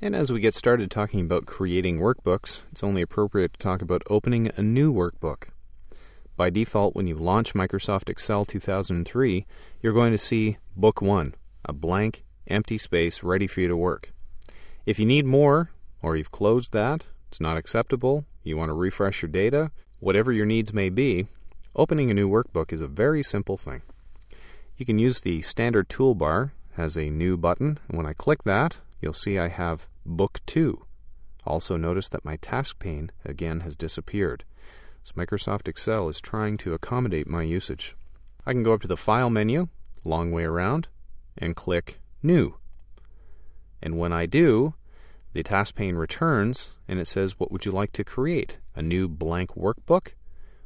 And as we get started talking about creating workbooks, it's only appropriate to talk about opening a new workbook. By default, when you launch Microsoft Excel 2003, you're going to see Book 1, a blank, empty space ready for you to work. If you need more, or you've closed that, it's not acceptable, you want to refresh your data, whatever your needs may be, opening a new workbook is a very simple thing. You can use the standard toolbar as a new button, and when I click that, you'll see I have Book 2. Also notice that my task pane again has disappeared. So Microsoft Excel is trying to accommodate my usage. I can go up to the File menu, long way around, and click New. And when I do, the task pane returns and it says, what would you like to create? A new blank workbook?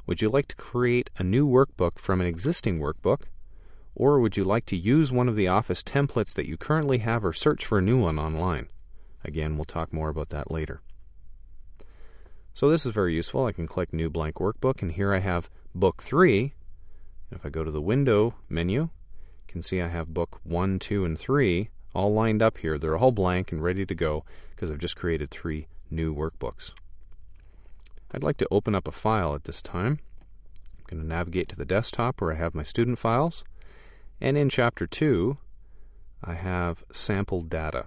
Would you like to create a new workbook from an existing workbook? Or would you like to use one of the Office templates that you currently have or search for a new one online? Again, we'll talk more about that later. So this is very useful. I can click New Blank Workbook, and here I have Book 3. If I go to the Window menu, you can see I have Book 1, 2, and 3 all lined up here. They're all blank and ready to go because I've just created 3 new workbooks. I'd like to open up a file at this time. I'm going to navigate to the desktop where I have my student files. And in Chapter 2, I have sample data.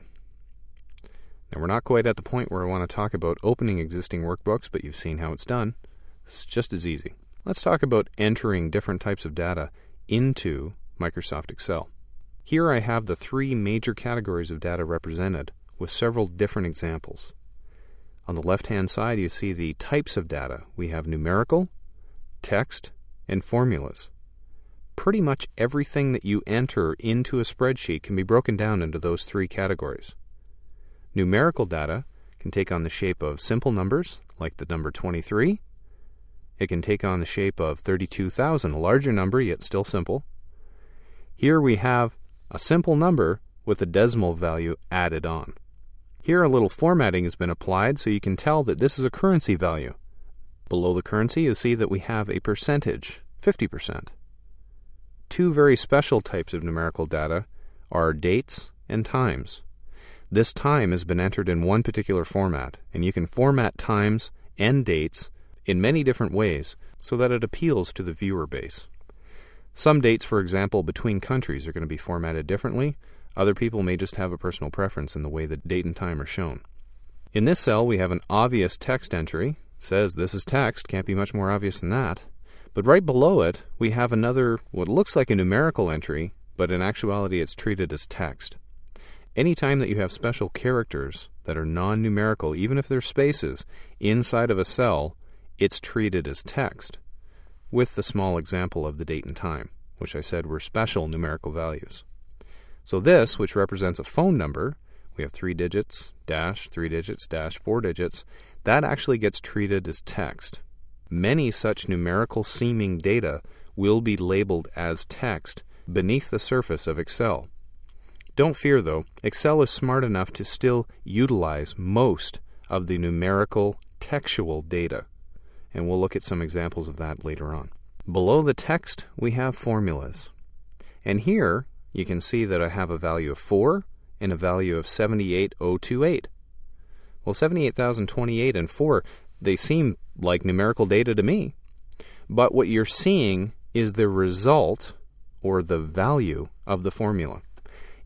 Now, we're not quite at the point where I want to talk about opening existing workbooks, but you've seen how it's done. It's just as easy. Let's talk about entering different types of data into Microsoft Excel. Here I have the 3 major categories of data represented with several different examples. On the left-hand side, you see the types of data. We have numerical, text, and formulas. Pretty much everything that you enter into a spreadsheet can be broken down into those 3 categories. Numerical data can take on the shape of simple numbers, like the number 23. It can take on the shape of 32,000, a larger number, yet still simple. Here we have a simple number with a decimal value added on. Here a little formatting has been applied so you can tell that this is a currency value. Below the currency, you'll see that we have a percentage, 50%. 2 very special types of numerical data are dates and times. This time has been entered in one particular format, and you can format times and dates in many different ways so that it appeals to the viewer base. Some dates, for example, between countries are going to be formatted differently. Other people may just have a personal preference in the way that date and time are shown. In this cell, we have an obvious text entry. It says this is text, can't be much more obvious than that. But right below it, we have another, what looks like a numerical entry, but in actuality it's treated as text. Anytime that you have special characters that are non-numerical, even if they're spaces, inside of a cell, it's treated as text, with the small example of the date and time, which I said were special numerical values. So this, which represents a phone number, we have 3 digits, dash, 3 digits, dash, 4 digits, that actually gets treated as text. Many such numerical seeming data will be labeled as text beneath the surface of Excel. Don't fear though, Excel is smart enough to still utilize most of the numerical textual data, and we'll look at some examples of that later on. Below the text, we have formulas. And here, you can see that I have a value of 4 and a value of 78,028. Well, 78,028 and 4, they seem like numerical data to me. But what you're seeing is the result, or the value, of the formula.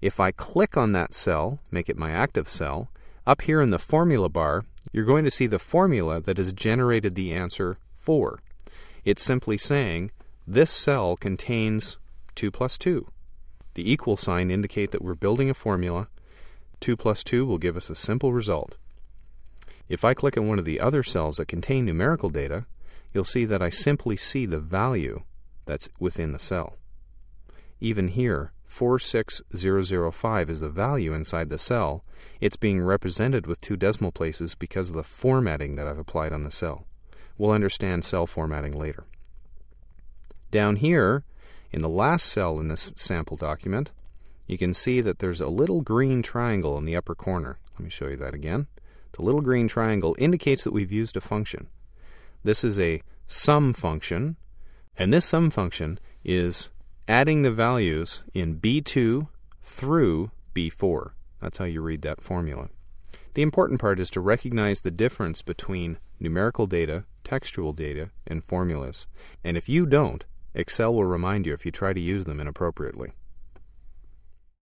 If I click on that cell, make it my active cell, up here in the formula bar, you're going to see the formula that has generated the answer 4. It's simply saying, this cell contains 2 plus 2. The equal sign indicates that we're building a formula. 2 plus 2 will give us a simple result. If I click on one of the other cells that contain numerical data, you'll see that I simply see the value that's within the cell. Even here, 46005 is the value inside the cell. It's being represented with 2 decimal places because of the formatting that I've applied on the cell. We'll understand cell formatting later. Down here, in the last cell in this sample document, you can see that there's a little green triangle in the upper corner. Let me show you that again. The little green triangle indicates that we've used a function. This is a sum function, and this sum function is adding the values in B2 through B4. That's how you read that formula. The important part is to recognize the difference between numerical data, textual data, and formulas. And if you don't, Excel will remind you if you try to use them inappropriately.